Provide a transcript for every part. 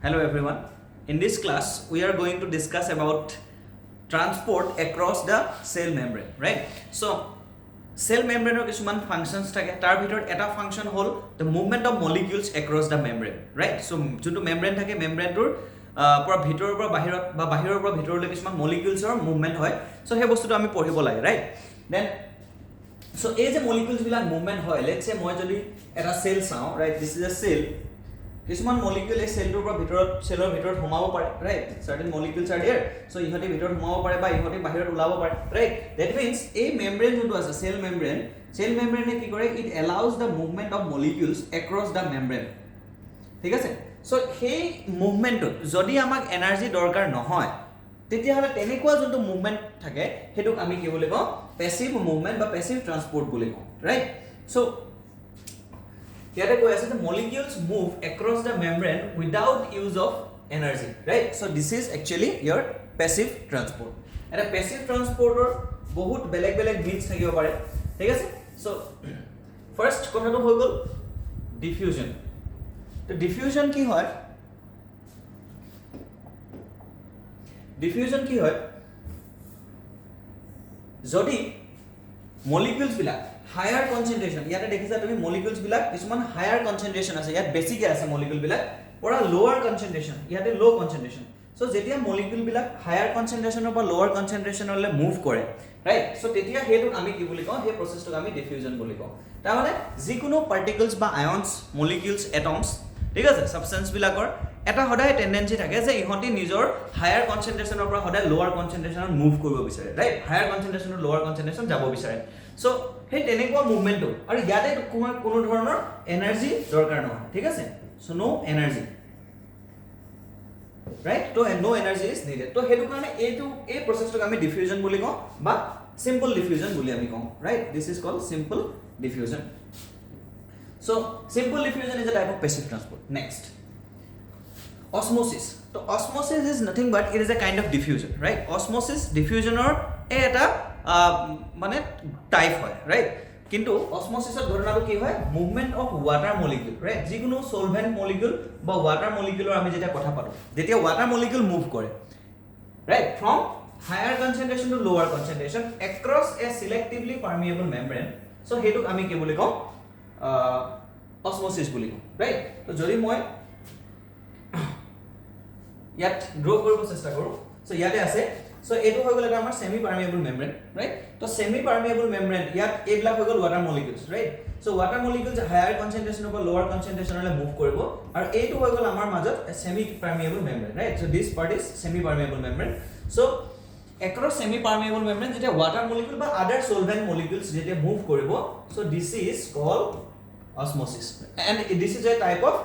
Hello everyone. In this class, we are going to discuss about transport across the cell membrane, right? So, cell membrane or কিছুমান functions থাকে তাৰ ভিতৰত এটা function হ'ল the movement of molecules across the membrane, right? So, যোনটো membrane থাকে membrane টোৰ পৰা ভিতৰৰ পৰা বাহিৰত বা বাহিৰৰ পৰা ভিতৰলৈ কিছুমান molecules ৰ movement হয়. So, সেই বস্তুটো আমি পঢ়িব লাগে, right? Then so এই যে molecules বিলাক movement হয়, let's say মই যদি এটা cell চাওঁ, right? This is a cell. কিছুমান মলিকিউল এই সেলটোৰ পৰা ভিতৰত সেলৰ ভিতৰত সোমাব পাৰে right certain molecules are there so ইহতে ভিতৰত সোমাব পাৰে বা ইহতে বাহিৰত ওলাব পাৰে ৰাইট দ্যাট মিন্স এই মেমব্ৰেন যোনটো আছে সেল মেমব্ৰেনে কি কৰে it allows the movement of molecules across the membrane ঠিক আছে সো সেই মুভমেন্টত যদি আমাক এনাৰ্জি দৰকাৰ নহয় তেতিয়াহলে তেনেকুৱা যোনটো মুভমেন্ট থাকে হেতুক আমি কি বুলি কওঁ প্যাসিভ মুভমেন্ট বা প্যাসিভ ট্ৰান্সপোৰ্ট বুলি কওঁ right so here go as the molecules move across the membrane without use of energy right so this is actually your passive transport and a passive transporter bahut beleg means thakibo pare thik ase so first kotha to hoy gol diffusion to diffusion ki hoy jodi molecules bila higher concentration ইয়াতে দেখিছা তুমি molecules বিলাক কিছুমান higher concentration আছে ইয়াত বেছিকে আছে molecule বিলাক পৰা lower concentration ইয়াতে low concentration so যেতিয়া molecule বিলাক higher concentration বা lower concentration লৈ মুভ কৰে ৰাইট so তেতিয়া হেতুক আমি কি বুলি কওঁ হে প্ৰসেছটোক আমি ডিফিউজন বুলি কওঁ তাৰ মানে যিকোনো পাৰ্টিকলছ বা আয়নছ molecules atoms ঠিক আছে সাবস্টেন্স বিলাকৰ এটা হদায় টেন্ডেন্সি থাকে যে ইহতি নিজৰ হায়াৰ কনসেন্ট্ৰেচনৰ পৰা হদায় লোৱাৰ কনসেন্ট্ৰেচনত মুভ কৰিব বিচাৰে ৰাইট হায়াৰ কনসেন্ট্ৰেচনৰ লোৱাৰ কনসেন্ট্ৰেচন যাব বিচাৰে সো হে তেনেকুৱা মুভমেন্টটো আৰু ইয়াতে কোনো ধৰণৰ এনাৰ্জি দৰকাৰ নহয় ঠিক আছে সো নো এনাৰ্জি ৰাইট তো নো এনাৰ্জি ইজ নিডেড তো হেতু কাৰণে এই প্ৰসেছটোক আমি ডিফিউজন বুলি কওঁ বা সিম্পল ডিফিউজন বুলি আমি কওঁ right this is called simple diffusion so simple diffusion is a type of passive transport next osmosis so osmosis is nothing but it is a kind of diffusion right osmosis diffusion or eta mane type hoy right kintu osmosis er dhornato ki hoy movement of water molecule right jikono solvent molecule ba water molecule or ami jeta kotha patu jetia water molecule move kore right from higher concentration to lower concentration across a selectively permeable membrane so hetuk ami ki boli kau osmosis বুলি কওঁ right তো যদি মই ইয়াত draw কৰিব চেষ্টা কৰো so ইয়াতে আছে সো এটো হৈ গলে আমাৰ সেমি পাৰমিয়েবল মেমব্ৰেন ৰাইট তো সেমি পাৰমিয়েবল মেমব্ৰেন ইয়াত এইবলা হৈ গল water molecules right so water molecules higher concentration বা লোৱাৰ কনসেন্ট্ৰেচনলৈ মুভ কৰিব আৰু এইটো হৈ গল আমাৰ মাজত semi permeable membrane right so this part is semi permeable membrane so across semi permeable membrane যেতিয়া water molecule বা other solvent molecules যেতিয়া move কৰিব so this is called osmosis and this is a type of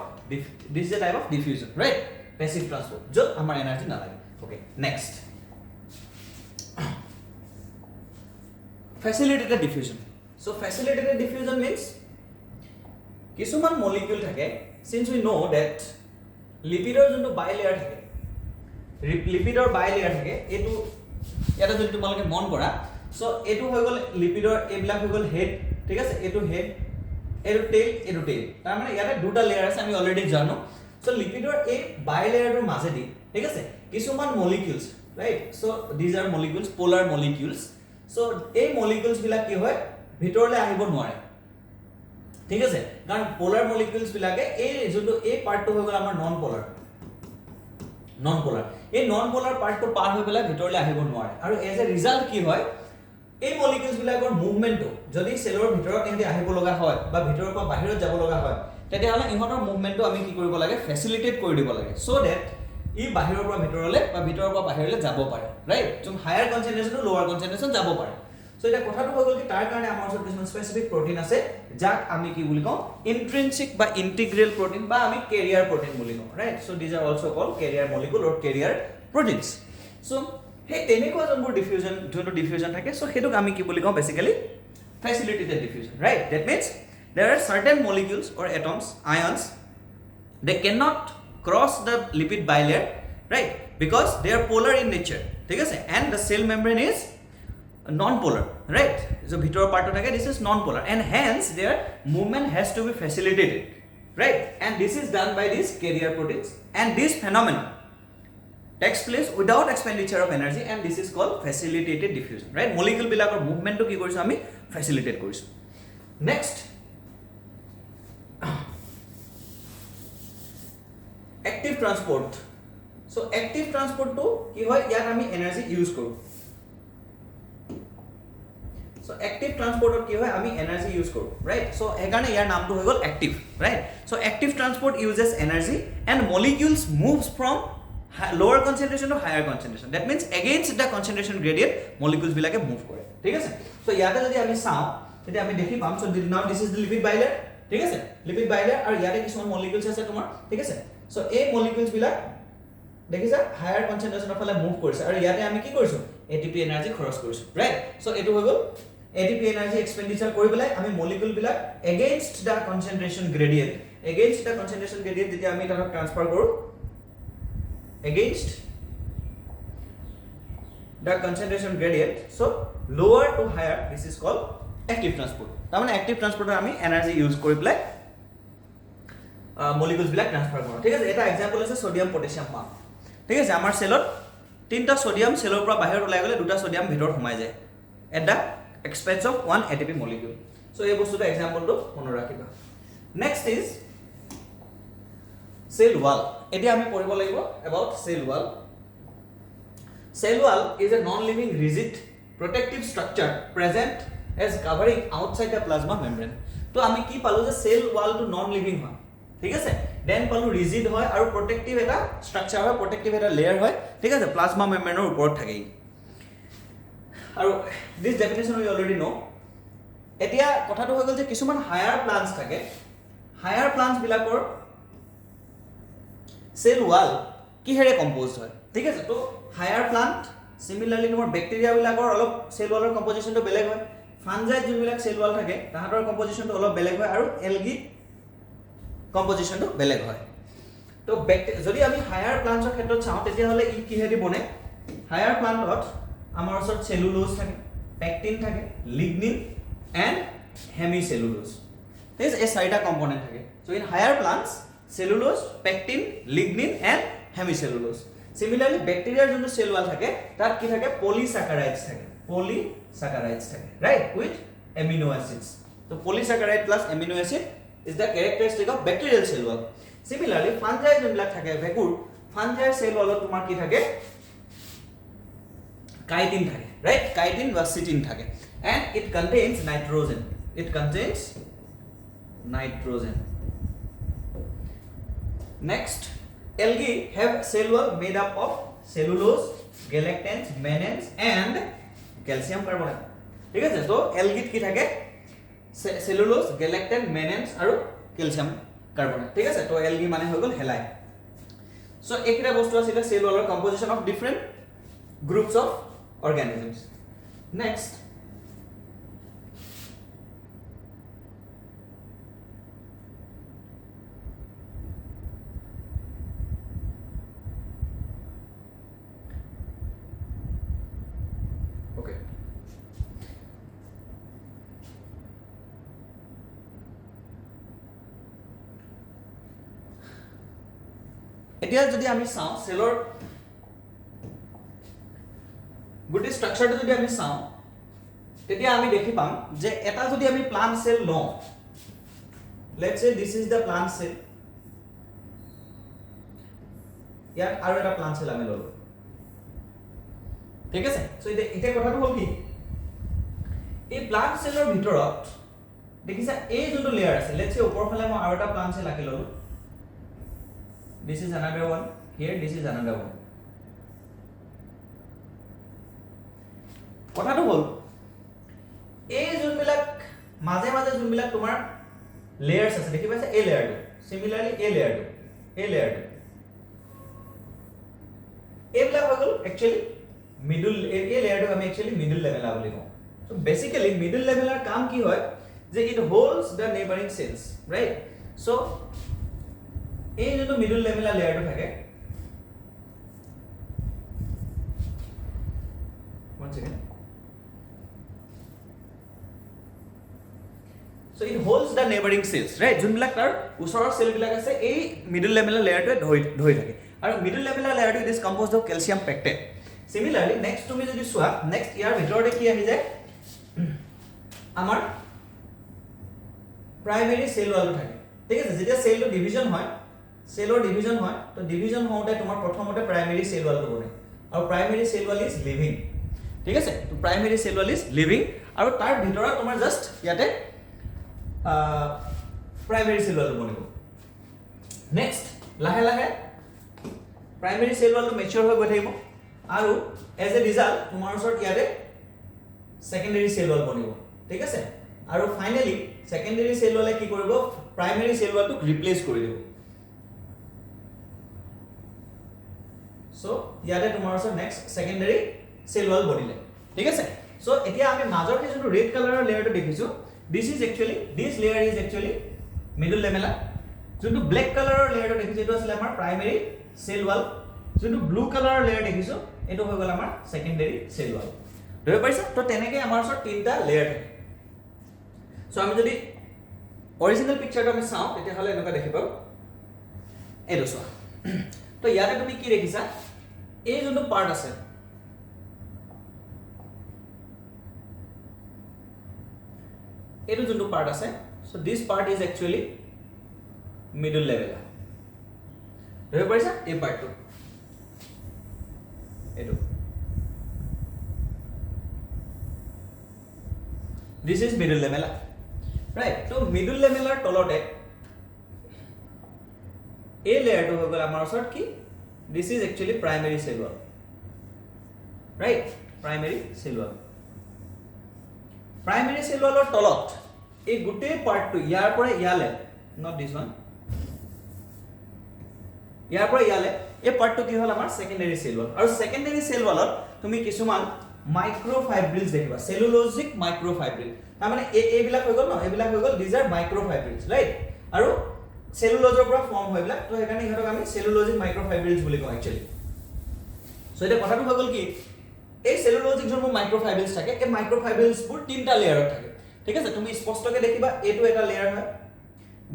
diffusion right passive transport jo amar energy na lage okay next facilitated diffusion so facilitated diffusion means kisuman molecule thake since we know that lipidor jonto bilayer thake lipidor bilayer thake etu এটা যদি তোমালকে মন কৰা so এটো হৈ গল লিপিডৰ এবলা হৈ গল head ঠিক আছে এটো হেড এটো টেইল তাৰ মানে ইয়াতে দুটা লেয়াৰ আছে আমি অলৰেডি জানো সো লিপিডৰ এই বাইলেয়াৰৰ মাজেদি ঠিক আছে কিছুমান molecules right so this R molecules polar molecules so এই মলিকিউলস বিলাক কি হয় ভিতৰলৈ আহিব নোৱাৰে ঠিক আছে কাৰণ পোলাৰ মলিকিউলস বিলাকে এই যোনটো এই পাৰ্টটো হৈ গল আমাৰ নন পোলাৰ এই নন পোলাৰ পাৰ্টটো পাৰ হৈ পেলাই ভিতৰলৈ আহিব নোৱাৰে আৰু এজ এ ৰিজাল্ট কি হয় এই মলিকিউলস বিলাকৰ মুভমেন্টটো যদি সেলৰ ভিতৰত এহেতি আহিব লগা হয় বা ভিতৰৰ পৰা বাহিৰত যাব লগা হয় তেতিয়াহলে ইহঁতৰ মুভমেন্টটো আমি কি কৰিব লাগে ফেসিলিটেট কৰি দিব লাগে সো দ্যাট ই বাহিৰৰ পৰা ভিতৰলৈ বা ভিতৰৰ পৰা বাহিৰলৈ যাব পাৰে ৰাইট সো হায়াৰ কনসেন্ট্ৰেচন টু লোৱাৰ কনসেন্ট্ৰেচন যাব পাৰে সো এটা কথাটো হৈ গল কি তাৰ কাৰণে আমাৰ ওচৰত কিছুমান স্পেসিফিক প্ৰটিন আছে যাক আমি কি বুলি কওঁ ইন্ট্ৰিনসিক বা ইন্টিগ্ৰেল প্ৰটিন বা আমি কেৰিয়াৰ প্ৰটিন বুলি কওঁ right so this are also called carrier molecule or carrier proteins so হে তেনেকুৱা যোনবোৰ ডিফিউজন থাকে সো হেতুক আমি কি বুলি কওঁ basically facilitated diffusion right that means there are certain molecules or atoms ions they cannot cross the lipid bilayer right because they are polar in nature ঠিক আছে and the cell membrane is non-polar right so bhitor part thake this is non-polar and hence their movement has to be facilitated right? And this is done by these carrier proteins, and this phenomenon takes place without expenditure of energy, and this is called facilitated diffusion, right? Molecule bilakor movement to ki korisu ami facilitate korisu. Next, active transport. So active transport to ki hoy yat ami energy use koru. So active transport ki hoy ami energy use koru, right? So ekarone yar naam to hoy gol active, right? So active transport uses energy and molecules moves from lower concentration to higher concentration. That means against the concentration gradient molecules bilake move kore, thik ase? So yate jodi ami sao tete ami dekhi pam. So now this is the lipid bilayer, thik ase? Lipid bilayer aru yate kishon molecules ase tomar, thik ase? So a molecules bilak dekhisa higher concentration of fale move korise aru yate ami ki korisu ATP energy kharos korisu, right? So etu hoy gol ATP energy expenditure kori belai ami molecule bilak against the concentration gradient jeti ami tarok transfer koru against the concentration gradient, so lower to higher, this is called active transport. Ta mane active transport ami energy use kori belai molecules bilak transfer koru, thik ase? Eta example ase sodium potassium pump, thik ase? Amar cellot tinta sodium cellor pura bahir ulai gole duta sodium bhitor humai jay at the expense of one ATP molecule. So ei bostu ta example to mono rakhiba. Next is cell wall. Etia ami poribo lagibo about cell wall. Cell wall is a non-living rigid protective structure present as covering outside the plasma membrane. To ami ki palu je cell wall to non-living hoy, thik ase? Then palu rigid hoy aru protective eta structure hoy, protective eta layer hoy, thik ase? Plasma membrane or upor thakei. Aru this definition we already know. Etia kotha to hoy gol je kisuman higher plants thake, higher plants bilakor cell wall kihere composed hoy, thik ase? To higher plant similarly tomar bacteria bilakor olop cell wall composition to beleg hoy, fungi jun bilak cell wall thake tahator composition to olop beleg hoy aru algae composition to beleg hoy. To jodi ami higher plants or khetrot chao tetia hole i kiheri bone? Higher plant ot amar osor cellulose thake, pectin thake, lignin and hemicellulose. This is a চাৰিটা component thake. So in higher plants cellulose, pectin, lignin and hemicellulose. Similarly bacteria jonto cell wall thake tar ki thake polysaccharides thake, right, with amino acids. So polysaccharide plus amino acid is the characteristic of bacterial cell wall. Similarly fungi jonbilak thake vacuole, fungi cell wall tomar ki thake chitin thake, right? Chitin বা cytin thake, and it contains nitrogen. Next, algae have cell wall made up of cellulose, galactans, mannans and calcium carbonate, thik ase? So algae ki thake cellulose, galactan, mannans aru calcium carbonate, thik ase? To algae mane hoy gol halide. So ekita bostu asile cell wall composition of different groups of organisms. Next, okay, এতিয়া যদি আমি চাও সেলৰ গুটি স্ট্রাকচারটো যদি আমি চাও তেতিয়া আমি দেখি পাম যে এটা যদি আমি প্লান্ট সেল লও, let's say this is the plant cell, ইয়াত আৰু এটা প্লান্ট সেল আমি ললো, ঠিক আছে? সো এটা কথাটো হল কি এই প্লান্ট সেলৰ ভিতৰত দেখিছা এই যোনটো লেয়াৰ আছে, লেটস সে ওপৰ ফালে মই আৰু এটা প্লান্ট সেল আকি ললো, this is another one, here this is another one. কথাটো হল এই যোনবিলাক মাঝে মাঝে যোনবিলাক তোমাৰ লেয়াৰস আছে দেখি পাইছা, এই লেয়াৰটো সিমিলাৰলি এই লেয়াৰটো এইবিলাক হৈ গল একচুয়ালি মিডল, এই লেয়াৰটো আমি একচুয়ালি মিডল লেভেলাৰ বুলি কওঁ। সো বেসিক্যালি মিডল লেভেলাৰ কাম কি হয় যে it holds the neighbouring cells, right? So এই যোনটো মিডল লেভেলাৰ লেয়াৰটো থাকে, one second. So it holds the neighboring cells, right? যোনবিলাক তাৰ ওচৰৰ সেল বিলাক আছে এই মিডল লেমেলাৰ লেয়াৰটোৱে ধৰি থাকে আৰু মিডল লেমেলাৰ লেয়াৰটো is composed of calcium pectate similarly next তুমি যদি চোৱা নেক্সট ইয়াৰ ভিতৰতে কি আহি যায় আমাৰ প্ৰাইমেৰী সেল ওয়ালটো থাকে ঠিক আছে যেতিয়া সেলটো ডিভিজন হয় সেলৰ ডিভিজন হয় তো ডিভিজন হওঁতে তোমাৰ প্ৰথমতে প্ৰাইমেৰী সেল ওয়ালটো বনে আৰু primary cell wall is living ঠিক আছে তো primary cell wall is living আৰু তাৰ ভিতৰত তোমাৰ জাস্ট ইয়াতে প্ৰাইমেৰী সেল ওয়ালটো বনিব নেক্সট লাহে লাহে প্ৰাইমেৰী সেল ওয়ালটো মেচিউৰ হৈ গৈ থাকিব আৰু এজ এ ৰিজাল্ট তোমাৰ ওচৰত ইয়াতে সেকেন্ডাৰী সেল ওয়াল বনিব ঠিক আছে আৰু ফাইনালি সেকেন্ডাৰী সেল ওয়ালে কি কৰিব প্ৰাইমেৰী সেল ওয়ালটোক ৰিপ্লেস কৰি দিব সো ইয়াতে তোমাৰ ওচৰত নেক্সট সেকেন্ডাৰী সেল ওয়াল বনিলে ঠিক আছে সো এতিয়া আমি মাজৰ যে যোনটো ৰেড কালাৰৰ লেয়াৰটো দেখিছো this layer is actually middle lamella যোনটো ব্ল্যাক কালাৰৰ লেয়াৰটো দেখিছো এটো আছিল আমাৰ প্ৰাইমেৰী সেল ওয়াল যোনটো ব্লু কালাৰৰ লেয়াৰ দেখিছো এটো হৈ গল আমাৰ সেকেন্ডাৰী সেল ওয়াল ধৰিব পাৰিছা তো তেনেকৈ আমাৰ ওচৰত তিনটা লেয়াৰ থাকে সো আমি যদি অৰিজিনাল পিকচাৰটো আমি চাওঁ তেতিয়া হলে এনেকুৱা দেখিব এটো চোৱা তো ইয়াতে তুমি কি দেখিছা এই যোনটো পাৰ্ট আছে এটো যোনটো পাৰ্ট আছে so this part is actually middle লেভেলা ধৰিব পাৰিছা এই পাৰ্টটো এটো this is middle lamella right so middle lamella তলতে এই লেয়াৰটো হৈ গল আমাৰ ওচৰত কি this is actually primary cell wall right primary cell wall primary cell wall ৰ তলত এই গুটে পাৰ্টটো ইয়াৰ পৰা ইয়ালে not this one ইয়াৰ পৰা ইয়ালে এই পাৰ্টটো কি হল আমাৰ সেকেন্ডাৰী সেল ওয়াল আৰু সেকেন্ডাৰী সেল ওয়ালত তুমি কিছুমান মাইক্ৰোফাইব্ৰিলছ দেখিবা সেলুলোজিক মাইক্ৰোফাইব্ৰিল তাৰ মানে এইবিলাক হৈ গল ন এইবিলাক হৈ গল দিজ আৰ মাইক্ৰোফাইব্ৰিলছ ৰাইট আৰু সেলুলোজৰ পৰা ফৰ্ম হয় এইবিলাক তো সেইকাৰণে ইহঁতক আমি সেলুলোজিক মাইক্ৰোফাইব্ৰিলছ বুলি কওঁ একচুয়ালি সো এটা কথাটো হৈ গল কি এই সেলুলোজিক যোনবোৰ মাইক্ৰোফাইব্ৰিলছ থাকে এই মাইক্ৰোফাইব্ৰিলছ বোৰ তিনটা লেয়াৰত থাকে ঠিক আছে তুমি স্পষ্টকৈ দেখিবা এটো এটা লেয়াৰ হয়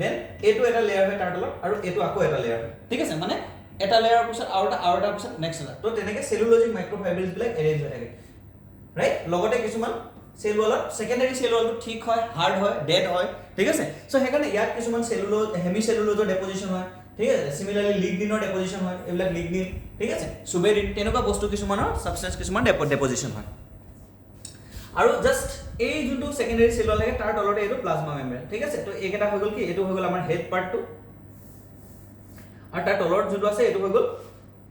দেন এটো এটা লেয়াৰ হয় তাৰ তলত আৰু এটো আকৌ এটা লেয়াৰ হয় ঠিক আছে মানে এটা লেয়াৰৰ পিছত আৰু এটা পিছত নেক্সট এটা তো তেনেকৈ সেলুলোজিক মাইক্ৰোফাইব্ৰিলছ বিলাক এৰেঞ্জ হৈ থাকে ৰাইট লগতে কিছুমান সেল ওয়ালত সেকেন্ডাৰী সেল ওয়ালটো ঠিক হয় হাৰ্ড হয় ডেড হয় ঠিক আছে সো হেকাৰণে ইয়াত কিছুমান সেলুলোজ হেমি সেলুলোজৰ ডেপোজিশন হয় ঠিক আছে সিমিলাৰলি লিগনিনৰ ডেপোজিশন হয় এইবিলাক লিগনিন ঠিক আছে সুবেৰিন তেনেকুৱা বস্তু কিছুমানৰ সাবস্টেন্স কিছুমান ডেপোজিশন হয় আৰু জাস্ট এই যোনটো সেকেন্ডাৰী সেল ওয়াল লাগে তাৰ তলতে এটো প্লাজমা মেমব্ৰেন ঠিক আছে তো এইকেটা হৈ গল কি এটো হৈ গল আমাৰ হেড পাৰ্টটো আৰু তাৰ তলত যোনটো আছে এটো হৈ গল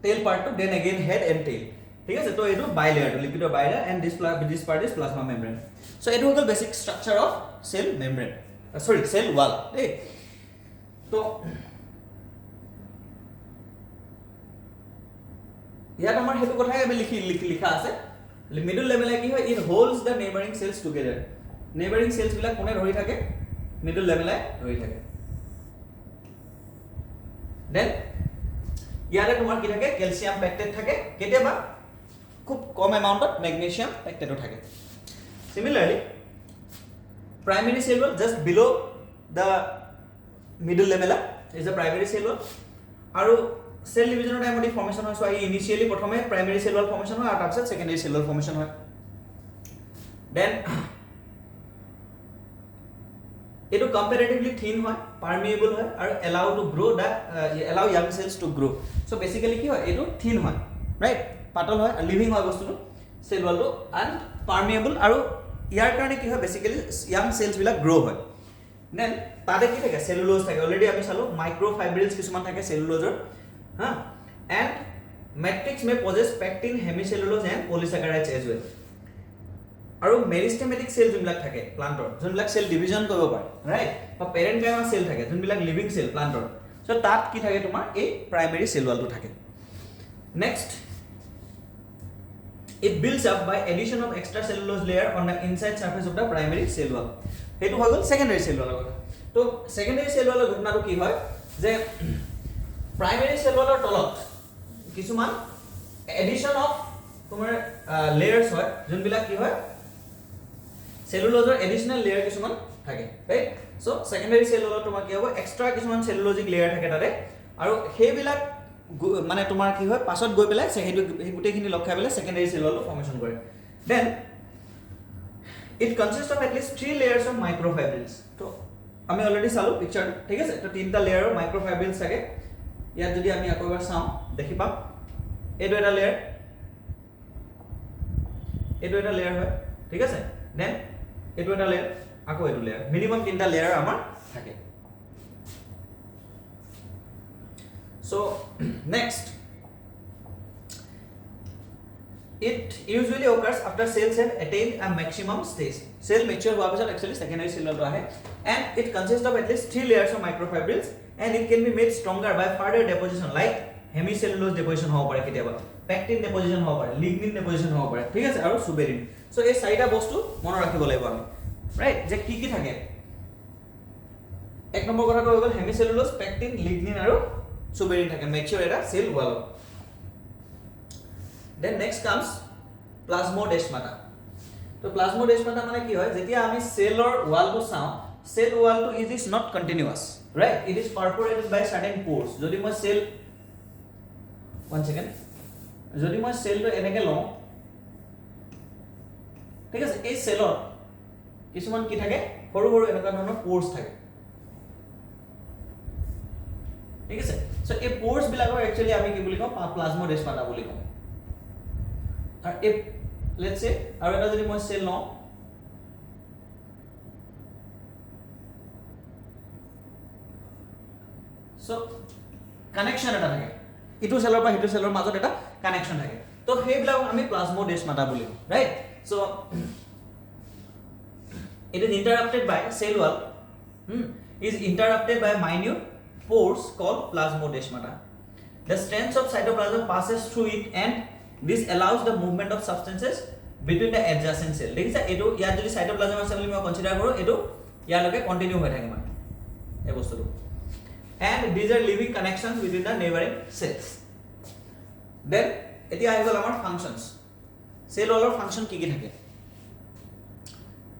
টেইল পাৰ্টটো then again head and tail ঠিক আছে তো এটো বাইলেয়াৰ লিপিডৰ bilayer and this part is plasma membrane so এটো হৈ গল basic structure of cell membrane sorry cell wall দেই তো ইয়াত আমাৰ হেতু কথাই আমি লিখা আছে মিডল লেভেলে কি হয় it holds the neighbouring cells together neighbouring cells বিলাক কোনে ধৰি থাকে মিডল লেভেলে ধৰি থাকে দেন ইয়াৰে তোমাৰ কি থাকে ক্যালসিয়াম পেকটেট থাকে কেতিয়াবা খুব কম এমাউন্টত ম্যাগনেসিয়াম পেকটেটও থাকে similarly primary cell wall just below the middle lamella is the primary cell wall আৰু সেল ডিভিজনৰ টাইমত ফৰ্মেশন হয় সো আই ইনিশিয়ালি প্ৰথমে প্ৰাইমেৰী সেল ওয়াল ফৰ্মেশন হয় আৰু তাৰপিছত সেকেন্ডাৰী সেল ওয়াল ফৰ্মেশন হয় দেন এটো কম্পাৰেটিভলি থিন হয় পাৰমিয়েবল হয় আৰু allow to grow the allow young cells to grow so basically কি হয় এটো থিন হয় ৰাইট পাতল হয় লিভিং হয় বস্তুটো সেল ওয়ালটো এন্ড পাৰমিয়েবল আৰু ইয়াৰ কাৰণে কি হয় বেসিক্যালি ইয়াং সেলস বিলাক গ্ৰো হয় দেন তাতে কি থাকে সেলুলোজ থাকে অলৰেডি আমি চালো মাইক্ৰোফাইব্ৰিলছ কিছুমান থাকে সেলুলোজৰ हाँ and matrix में possess pectin hemicellulose and polysaccharides as well আৰু মেৰিস্টেমেটিক সেল যোনবিলাক থাকে প্লান্টৰ যোনবিলাক সেল ডিভিজন কৰিব পাৰে ৰাইট বা পেৰেনকাইমা সেল থাকে যোনবিলাক লিভিং সেল প্লান্টৰ সো তাত কি থাকে তোমাৰ এই প্ৰাইমেৰী সেল ওয়ালটো থাকে next it builds up by addition of extracellulose layer on the inside surface of the primary cell wall হেতু হৈ গল সেকেন্ডাৰী সেল ওয়ালৰ কথা তো সেকেন্ডাৰী সেল ওয়ালৰ ঘটনাটো কি হয় যে प्राइमरी सेल वाলৰ তলত কিছুমান এডিশন অফ তোমাৰ লেয়াৰস হয় যোনবিলাক কি হয় সেলুলোজৰ এডিশনাল লেয়াৰ কিছুমান থাকে ৰাইট সো সেকেন্ডাৰী সেল ওয়ালত তোমাৰ কি হ'ব এক্সট্ৰা কিছুমান সেলুলোজিক লেয়াৰ থাকে তাতে আৰু সেইবিলাক মানে তোমাৰ কি হয় পাছত গৈ পেলাই সেই গোটেইখিনি লগ খাই পেলাই সেকেন্ডাৰী সেল ওয়ালটো ফৰ্মেশন কৰে then it consists of at least 3 layers of microfibrils তো আমি অলৰেডি চালো পিকচাৰ ঠিক আছে তো তিনটা লেয়াৰ অফ মাইক্ৰোফাইব্ৰিলছ থাকে ইয়াত যদি আমি আকৌ এবাৰ চাওঁ দেখি পাম এইটো এটা লেয়াৰ হয় ঠিক আছে দেন এইটো এটা লেয়াৰ আকৌ এইটো লেয়াৰ মিনিমাম তিনটা লেয়াৰ আমাৰ থাকে so next it usually occurs after cells have attained a maximum stage cell mature হোৱাৰ পিছত actually secondary cell টো আহে and it consists of at least 3 layers of microfibrils and it can be made stronger by further deposition like hemicellulose deposition হ'ব পাৰে কেতিয়াবা pectin deposition হ'ব পাৰে lignin deposition হ'ব পাৰে ঠিক আছে আৰু suberin so এই চাৰিটা বস্তু মনত ৰাখিব লাগিব আমি ৰাইট যে কি কি থাকে এক নম্বৰ কথাটো হৈ গ'ল hemicellulose pectin lignin আৰু suberin থাকে mature এটা cell wall then next comes plasmodesmata তো plasmodesmata মানে কি হয় যেতিয়া আমি সেলৰ ওয়ালটো চাওঁ cell ওয়ালটো is not continuous right it is perforated by certain pores যদি মই সেল one second যদি মই সেলটো এনেকে লওঁ ঠিক আছে এই সেলৰ কিছুমান কি থাকে সৰু সৰু এনেকুৱা ধৰণৰ pores থাকে ঠিক আছে সো এই pores বিলাকৰ একচুয়ালি আমি কি বুলি কওঁ plasmodesmata বুলি কওঁ আৰ if let's say আৰু এটা যদি মই সেল লওঁ সো কানেকশন এটা থাকে ইটো সেলৰ পৰা হিটো সেলৰ মাজত এটা কানেকশন থাকে তো সেইবিলাক আমি প্লাজমোডেসমাটা বুলি কওঁ right so it is interrupted by cell wall is interrupted by minute pores called plasmodesmata the strands of cytoplasm passes through it and this allows the movement of substances between the adjacent cell দেখিছা এটো ইয়াত যদি cytoplasm আছে বুলি মই consider কৰো এটো ইয়ালৈকে কন্টিনিউ হৈ থাকে মানে এই বস্তুটো and these are living connections within the neighboring cells then এতিয়া আহি গ'ল আমাৰ ফাংশনস সেল ওয়ালৰ ফাংশন কি কি থাকে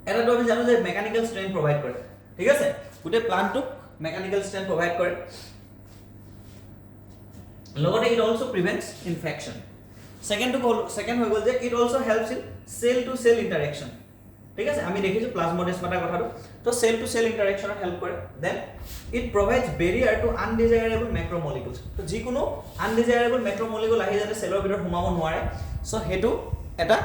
এটা তো আমি জানো যে মেকানিক্যাল স্ট্ৰেন প্ৰভাইড কৰে ঠিক আছে গোটেই প্লান্টটো মেকানিক্যাল স্ট্ৰেন প্ৰভাইড কৰে লগতে it also prevents infection second হৈ গ'ল যে it also helps in cell to cell interaction ঠিক আছে আমি দেখিছো প্লাজমোডেসমাটা কথাটো তো cell to cell interaction help কৰে then it provides barrier to undesirable macromolecules তো যিকোনো undesirable macromolecule আহি যাতে সেলৰ ভিতৰত সোমাব নোৱাৰে সো হেতু এটা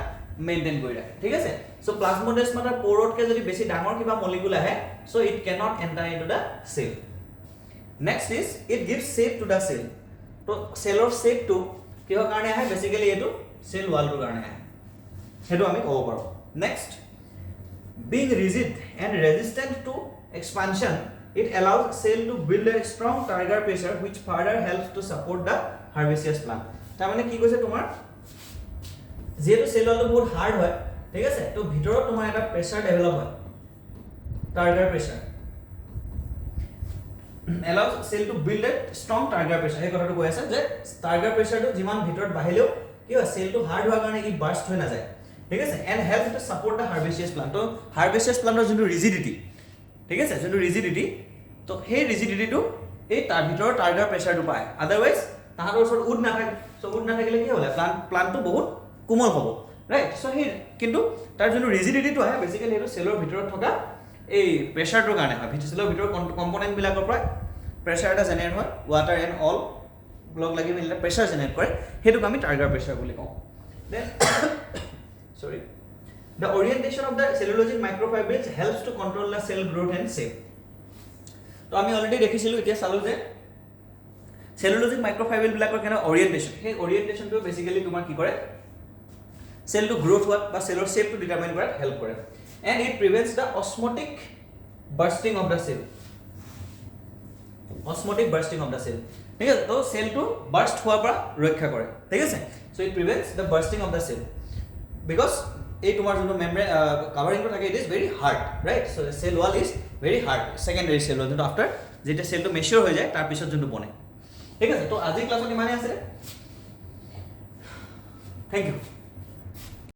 মেইনটেইন কৰি ৰাখে ঠিক আছে সো প্লাজমোডেসমাটাৰ পৰতকে যদি বেছি ডাঙৰ কিবা মলিকুল আহে so it cannot enter into the cell next is it gives shape to the cell তো সেলৰ shape to কিহৰ কাৰণে আহে বেসিক্যালি এটো সেল ওয়ালটোৰ কাৰণে আহে হেতু আমি ক'ব পাৰো next being rigid and resistant to expansion it allows cell to build a strong target pressure which further helps to support the herbaceous plant তাৰ মানে কি কৈছে তোমাৰ যেটো সেল ওয়ালটো বহুত হাৰ্ড হয় ঠিক আছে তো ভিতৰত তোমাৰ এটা প্ৰেসাৰ ডেভেলপ হয় target pressure allows cell to build a strong target pressure এই কথাটো কৈ আছে যে target pressure টো যিমান ভিতৰত বাহিলেও কি হয় সেল টো হাৰ্ড হোৱাৰ কাৰণে ই বাৰ্ষ্ট হৈ না যায় ঠিক আছে and help to support the herbaceous plant তো herbaceous plant ৰ যোনটো rigidity ঠিক আছে যোনটো rigidity তো সেই rigidity টো এই তাৰ ভিতৰৰ target pressure টো পায় otherwise তাহাতৰ ওচৰত উড না থাকে সো উড না থাকিলে কি হ'লে প্লান্ট টো বহুত কোমল হ'ব ৰাইট সো হে কিন্তু তাৰ যোনটো rigidity টো আহে বেসিক্যালি এটো সেলৰ ভিতৰত থকা এই প্ৰেসাৰটোৰ কাৰণে হয় ভিতৰৰ ভিতৰৰ কম্পোনেন্ট বিলাকৰ পৰা প্ৰেসাৰ এটা জেনাৰেট হয় ওয়াটাৰ এন্ড অল ব্লক লাগি মিলে প্ৰেসাৰ জেনাৰেট কৰে হেতুক আমি টাৰ্গেট প্ৰেসাৰ বুলি কওঁ then sorry the orientation of the cellulosic microfibrils helps to control the cell growth and shape তো আমি অলৰেডি দেখিছিলো এতিয়া চালো যে cellulosic microfibril বিলাকৰ কেনে orientation সেই orientation টো বেসিক্যালি তোমাৰ কি কৰে সেল টো গ্ৰোথ হোৱাত বা সেলৰ শেপ টো ডিটাৰমাইন কৰাত হেল্প কৰে and it prevents the osmotic bursting of the cell ঠিক আছে তো সেল টো বার্স্ট হোৱাৰ পৰা ৰক্ষা কৰে ঠিক আছে so it prevents the bursting of the cell because এই তোমাৰ যোনটো মেমব্ৰেন কভাৰিং টো থাকে it is very hard right so the cell wall is very hard secondary cell wall যোনটো after যেটা সেল টো মেচিউৰ হৈ যায় তাৰ পিছত যোনটো বনে ঠিক আছে তো আজি ক্লাছত ইমানে আছে থ্যাংক ইউ